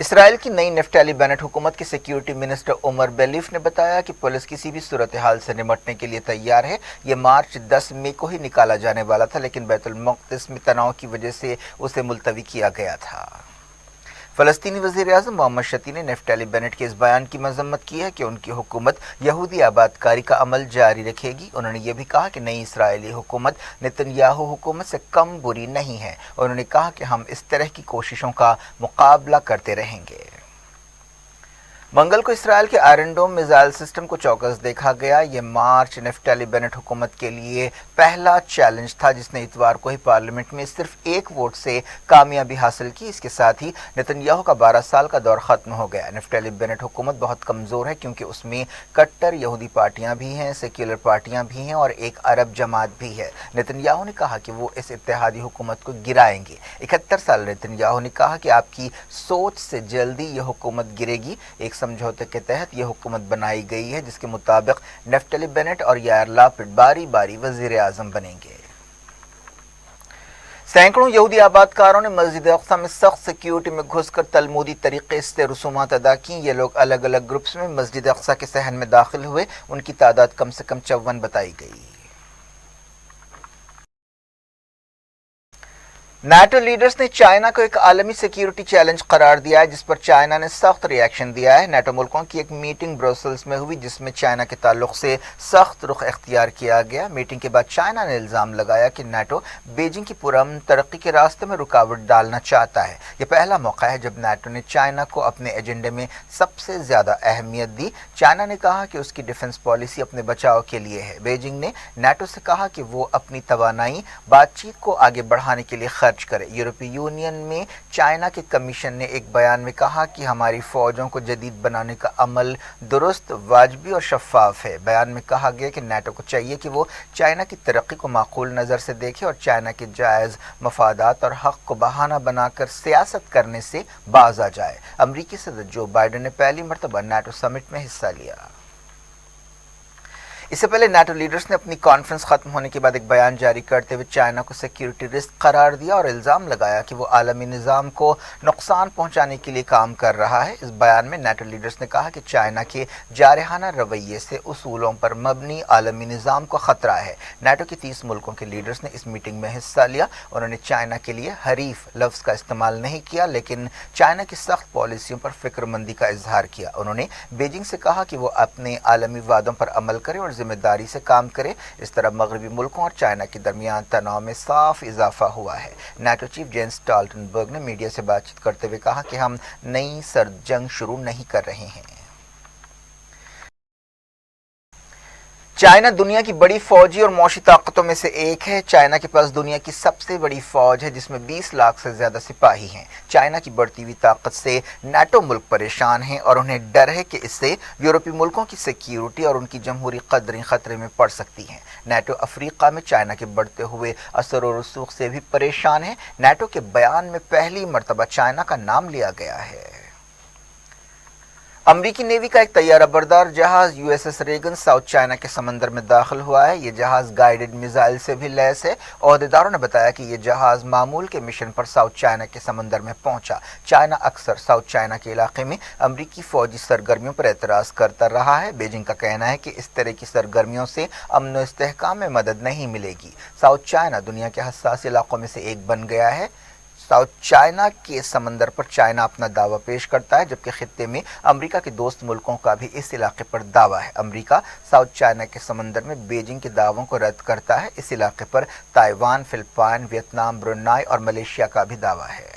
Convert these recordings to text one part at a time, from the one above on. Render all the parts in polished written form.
اسرائیل کی نئی نفتالی بینٹ حکومت کے سیکیورٹی منسٹر عمر بیلیف نے بتایا کہ پولیس کسی بھی صورتحال سے نمٹنے کے لیے تیار ہے۔ یہ مارچ 10 مئی کو ہی نکالا جانے والا تھا، لیکن بیت المقدس میں تناؤ کی وجہ سے اسے ملتوی کیا گیا تھا۔ فلسطینی وزیر اعظم محمد شتی نے نفتالی بینٹ کے اس بیان کی مذمت کی ہے کہ ان کی حکومت یہودی آباد کاری کا عمل جاری رکھے گی۔ انہوں نے یہ بھی کہا کہ نئی اسرائیلی حکومت نتنیاہو حکومت سے کم بری نہیں ہے۔ انہوں نے کہا کہ ہم اس طرح کی کوششوں کا مقابلہ کرتے رہیں گے۔ منگل کو اسرائیل کے آئرن ڈوم میزائل سسٹم کو چوکس دیکھا گیا۔ یہ مارچ نفتالی بینٹ حکومت کے لیے پہلا چیلنج تھا جس نے اتوار کو ہی پارلیمنٹ میں صرف ایک ووٹ سے کامیابی حاصل کی۔ اس کے ساتھ ہی نتنیاہو کا 12 سال کا دور ختم ہو گیا۔ نفتالی بینٹ حکومت بہت کمزور ہے کیونکہ اس میں کٹر یہودی پارٹیاں بھی ہیں، سیکولر پارٹیاں بھی ہیں اور ایک عرب جماعت بھی ہے۔ نتنیاہو نے کہا کہ وہ اس اتحادی حکومت کو گرائیں گے۔ 71 سال نتنیاہو نے کہا کہ آپ کی سوچ سے جلدی یہ حکومت گرے گی۔ ایک سمجھوتے کے تحت یہ حکومت بنائی گئی ہے جس کے مطابق نفتالی بینٹ اور یائر لاپڈ باری باری وزیر اعظم بنیں گے۔ سینکڑوں یہودی آباد کاروں نے مسجد اقصی میں سخت سیکیورٹی میں گھس کر تلمودی طریقے سے رسومات ادا کی۔ یہ لوگ الگ الگ گروپس میں مسجد اقصی کے صحن میں داخل ہوئے۔ ان کی تعداد کم سے کم 54 بتائی گئی۔ نیٹو لیڈرز نے چائنا کو ایک عالمی سیکیورٹی چیلنج قرار دیا ہے جس پر چائنا نے سخت ری ایکشن دیا ہے۔ نیٹو ملکوں کی ایک میٹنگ بروسلز میں ہوئی جس میں چائنا کے تعلق سے سخت رخ اختیار کیا گیا۔ میٹنگ کے بعد چائنا نے الزام لگایا کہ نیٹو بیجنگ کی پرامن ترقی کے راستے میں رکاوٹ ڈالنا چاہتا ہے۔ یہ پہلا موقع ہے جب نیٹو نے چائنا کو اپنے ایجنڈے میں سب سے زیادہ اہمیت دی۔ چائنا نے کہا کہ اس کی ڈیفنس پالیسی اپنے بچاؤ کے لیے ہے۔ بیجنگ نے نیٹو سے کہا کہ وہ اپنی توانائی بات چیت کو آگے بڑھانے کے لیے خرچ کرے۔ یورپی یونین میں چائنا کے کمیشن نے ایک بیان میں کہا کہ ہماری فوجوں کو جدید بنانے کا عمل درست، واجبی اور شفاف ہے۔ بیان میں کہا گیا کہ نیٹو کو چاہیے کہ وہ چائنا کی ترقی کو معقول نظر سے دیکھے اور چائنا کے جائز مفادات اور حق کو بہانہ بنا کر سیاست کرنے سے باز آ جائے۔ امریکی صدر جو بائیڈن نے پہلی مرتبہ نیٹو سمٹ میں حصہ لیا۔ اس سے پہلے نیٹو لیڈرز نے اپنی کانفرنس ختم ہونے کے بعد ایک بیان جاری کرتے ہوئے چائنا کو سیکیورٹی رسک قرار دیا اور الزام لگایا کہ وہ عالمی نظام کو نقصان پہنچانے کے لیے کام کر رہا ہے۔ اس بیان میں نیٹو لیڈرز نے کہا کہ چائنا کے جارحانہ رویے سے اصولوں پر مبنی عالمی نظام کو خطرہ ہے۔ نیٹو کے 30 ملکوں کے لیڈرز نے اس میٹنگ میں حصہ لیا۔ انہوں نے چائنا کے لیے حریف لفظ کا استعمال نہیں کیا لیکن چائنا کی سخت پالیسیوں پر فکر مندی کا اظہار کیا۔ انہوں نے بیجنگ سے کہا کہ وہ اپنے عالمی وعدوں پر عمل کرے اور ذمہ داری سے کام کرے۔ اس طرح مغربی ملکوں اور چائنا کے درمیان تناؤ میں صاف اضافہ ہوا ہے۔ نیٹو چیف جینس اسٹالٹنبرگ نے میڈیا سے بات چیت کرتے ہوئے کہا کہ ہم نئی سرد جنگ شروع نہیں کر رہے ہیں۔ چائنا دنیا کی بڑی فوجی اور معاشی طاقتوں میں سے ایک ہے۔ چائنا کے پاس دنیا کی سب سے بڑی فوج ہے جس میں 20 لاکھ سے زیادہ سپاہی ہیں۔ چائنا کی بڑھتی ہوئی طاقت سے نیٹو ملک پریشان ہیں اور انہیں ڈر ہے کہ اس سے یورپی ملکوں کی سیکیورٹی اور ان کی جمہوری قدریں خطرے میں پڑ سکتی ہیں۔ نیٹو افریقہ میں چائنا کے بڑھتے ہوئے اثر و رسوخ سے بھی پریشان ہے۔ نیٹو کے بیان میں پہلی مرتبہ چائنا کا نام لیا گیا ہے۔ امریکی نیوی کا ایک طیارہ بردار جہاز U S S Reagan south China کے سمندر میں داخل ہوا ہے۔ یہ جہاز گائیڈڈ میزائل سے بھی لیس ہے۔ عہدیداروں نے بتایا کہ یہ جہاز معمول کے مشن پر ساؤتھ چائنا کے سمندر میں پہنچا۔ چائنا اکثر ساؤتھ چائنا کے علاقے میں امریکی فوجی سرگرمیوں پر اعتراض کرتا رہا ہے۔ بیجنگ کا کہنا ہے کہ اس طرح کی سرگرمیوں سے امن و استحکام میں مدد نہیں ملے گی۔ ساؤتھ چائنا دنیا کے حساس علاقوں میں سے ایک بن گیا ہے۔ ساؤتھ چائنا کے سمندر پر چائنا اپنا دعویٰ پیش کرتا ہے جبکہ خطے میں امریکہ کے دوست ملکوں کا بھی اس علاقے پر دعویٰ ہے۔ امریکہ ساؤتھ چائنا کے سمندر میں بیجنگ کے دعووں کو رد کرتا ہے۔ اس علاقے پر تائیوان، فلپائن، ویتنام، برونائی اور ملیشیا کا بھی دعویٰ ہے۔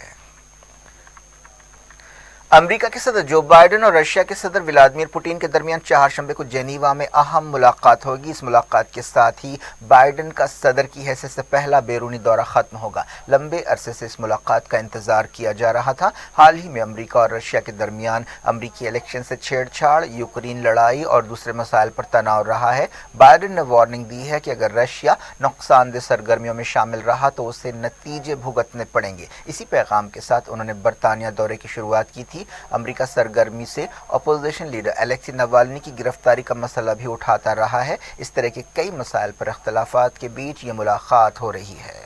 امریکہ کے صدر جو بائیڈن اور رشیا کے صدر ولادیمیر پوٹین کے درمیان چہارشنبے کو جنیوا میں اہم ملاقات ہوگی۔ اس ملاقات کے ساتھ ہی بائیڈن کا صدر کی حیثیت سے پہلا بیرونی دورہ ختم ہوگا۔ لمبے عرصے سے اس ملاقات کا انتظار کیا جا رہا تھا۔ حال ہی میں امریکہ اور رشیا کے درمیان امریکی الیکشن سے چھیڑ چھاڑ، یوکرین لڑائی اور دوسرے مسائل پر تناؤ رہا ہے۔ بائیڈن نے وارننگ دی ہے کہ اگر رشیا نقصان دہ سرگرمیوں میں شامل رہا تو اسے نتیجے بھگتنے پڑیں گے۔ اسی پیغام کے ساتھ انہوں نے برطانیہ دورے کی شروعات کی تھی۔ امریکہ سرگرمی سے اپوزیشن لیڈر الیکسی نوالنی کی گرفتاری کا مسئلہ بھی اٹھاتا رہا ہے۔ اس طرح کے کئی مسائل پر اختلافات کے بیچ یہ ملاقات ہو رہی ہے۔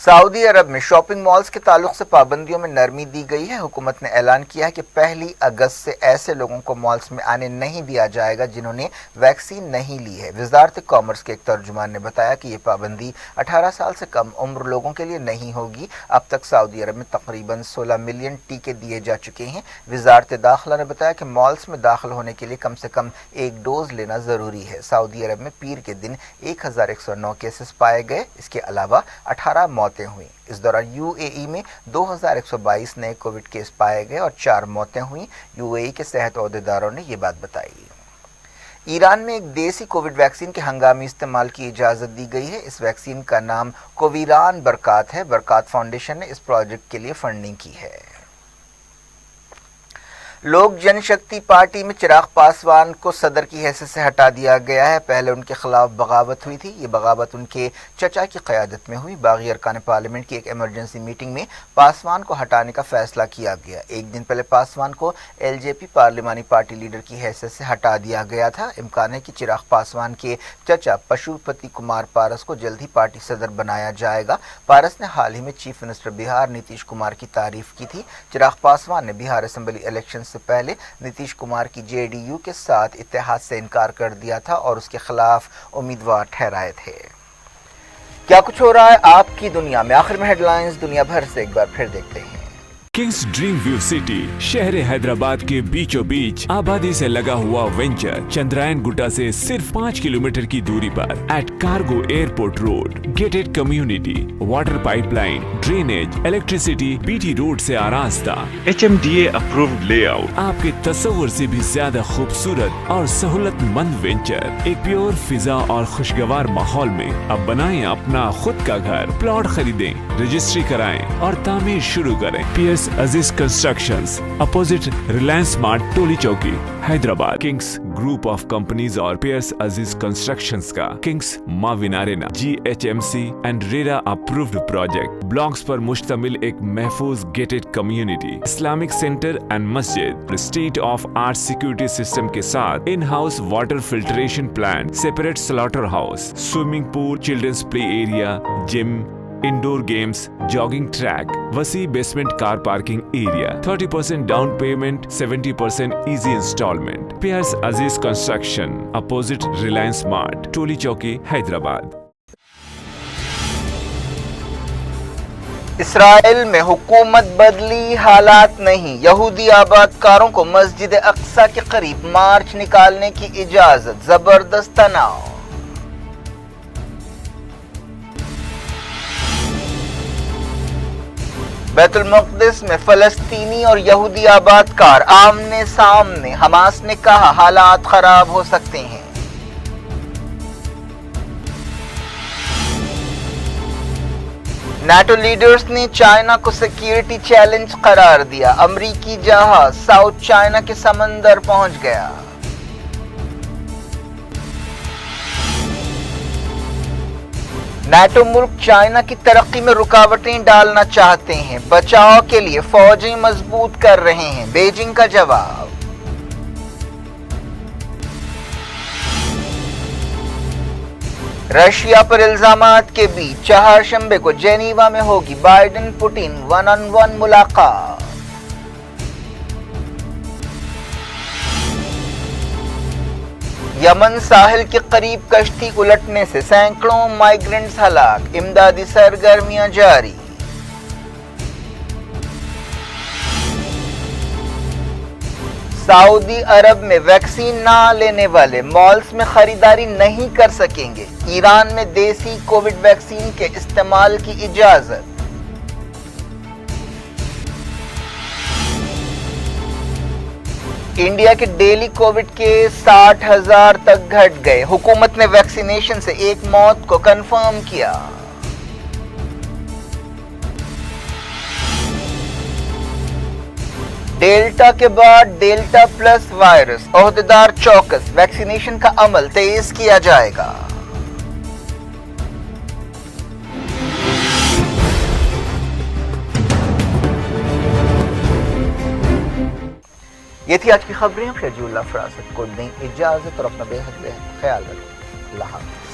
سعودی عرب میں شاپنگ مالز کے تعلق سے پابندیوں میں نرمی دی گئی ہے۔ حکومت نے اعلان کیا ہے کہ 1 اگست سے ایسے لوگوں کو مالز میں آنے نہیں دیا جائے گا جنہوں نے ویکسین نہیں لی ہے۔ وزارت کامرس کے ایک ترجمان نے بتایا کہ یہ پابندی 18 سال سے کم عمر لوگوں کے لیے نہیں ہوگی۔ اب تک سعودی عرب میں تقریباً 16 ملین ٹیکے دیے جا چکے ہیں۔ وزارت داخلہ نے بتایا کہ مالز میں داخل ہونے کے لیے کم سے کم 1 ڈوز لینا ضروری ہے۔ سعودی عرب میں پیر کے دن 1109 کیسز پائے گئے، اس کے علاوہ 18 موتیں ہوئیں۔ اس دوران UAE میں 2122 نئے کووڈ کیس پائے گئے اور 4 موتیں ہوئیں۔ UAE کے صحت عہدیداروں نے یہ بات بتائی۔ ایران میں ایک دیسی کووڈ ویکسین کے ہنگامی استعمال کی اجازت دی گئی ہے۔ اس ویکسین کا نام کوویران برکات ہے۔ برکات فاؤنڈیشن نے اس پروجیکٹ کے لیے فنڈنگ کی ہے۔ لوک جن شکتی پارٹی میں چراغ پاسوان کو صدر کی حیثیت سے ہٹا دیا گیا ہے۔ پہلے ان کے خلاف بغاوت ہوئی تھی۔ یہ بغاوت ان کے چچا کی قیادت میں ہوئی۔ باغی ارکان پارلیمنٹ کی ایک ایمرجنسی میٹنگ میں پاسوان کو ہٹانے کا فیصلہ کیا گیا۔ ایک دن پہلے پاسوان کو LJP پارلیمانی پارٹی لیڈر کی حیثیت سے ہٹا دیا گیا تھا۔ امکان ہے کہ چراغ پاسوان کے چچا پشوپتی کمار پارس کو جلد ہی پارٹی صدر بنایا جائے گا۔ پارس نے حال ہی میں چیف منسٹر بہار نتیش کمار کی تعریف کی تھی۔ چراغ پاسوان نے بہار اسمبلی الیکشن سے پہلے نتیش کمار کی JDU کے ساتھ اتحاد سے انکار کر دیا تھا اور اس کے خلاف امیدوار ٹھہرائے تھے۔ کیا کچھ ہو رہا ہے آپ کی دنیا میں؟ آخر میں ہیڈ لائنز دنیا بھر سے ایک بار پھر دیکھتے ہیں۔ کنگز ڈریم ویو سٹی شہر حیدرآباد کے بیچوں بیچ آبادی سے لگا ہوا وینچر چندرائن گٹا سے صرف 5 کلومیٹر کی دوری پر at cargo airport road, gated community, water pipe line, drainage, electricity, BT road سے آراستہ، HMDA اپرووڈ لے آؤٹ، آپ کے تصور سے بھی زیادہ خوبصورت اور سہولت مند وینچر، ایک پیور فضا اور خوشگوار ماحول میں اب بنائیں اپنا خود کا گھر۔ پلاٹ خریدیں، رجسٹری کرائیں اور تعمیر شروع کریں۔ PS Aziz constructions, opposite Reliance smart Toli Chowki, Hyderabad. Kings group of companies اور پیئرس عزیز کنسٹرکشنز کا کنگز معاون arena GHMC and RERA approved project blocks پر مشتمل ایک محفوظ gated community, Islamic centre and مسجد، state of art security system کے ساتھ in house water filtration plant, separate slaughter house, swimming pool, childrens play area, gym, indoor games, jogging track, وسیع basement car parking area, 30% down payment, 70% easy instalment. Pierce Aziz construction, opposite Reliance mart, Toli Chowki, Hyderabad. اسرائیل میں حکومت بدلی، حالات نہیں۔ یہودی آباد کاروں کو مسجد اقصی کے قریب مارچ نکالنے کی اجازت، زبردست تناؤ۔ بیت المقدس میں فلسطینی اور یہودی آباد کار آمنے سامنے، حماس نے کہا حالات خراب ہو سکتے ہیں۔ نیٹو لیڈرز نے چائنا کو سیکیورٹی چیلنج قرار دیا۔ امریکی جہاز ساؤتھ چائنا کے سمندر پہنچ گیا۔ نیٹو ملک چائنا کی ترقی میں رکاوٹیں ڈالنا چاہتے ہیں، بچاؤ کے لیے فوجیں مضبوط کر رہے ہیں، بیجنگ کا جواب۔ رشیا پر الزامات کے بیچ چہارشنبے کو جنیوا میں ہوگی بائیڈن پوٹین 1-on-1 ملاقات۔ یمن ساحل کے قریب کشتی الٹنے سے سینکڑوں مائیگرنٹس ہلاک، امدادی سرگرمیاں جاری۔ سعودی عرب میں ویکسین نہ لینے والے مالز میں خریداری نہیں کر سکیں گے۔ ایران میں دیسی کووڈ ویکسین کے استعمال کی اجازت۔ انڈیا کے ڈیلی کووڈ کے 60,000 تک گھٹ گئے۔ حکومت نے ویکسینیشن سے 1 موت کو کنفرم کیا۔ ڈیلٹا کے بعد ڈیلٹا پلس وائرس، عہدیدار چوکس، ویکسینیشن کا عمل تیز کیا جائے گا۔ یہ تھی آج کی خبریں۔ شجی اللہ فراست کو دیں اجازت اور اپنا بے حد خیال رکھیں۔ اللہ حافظ۔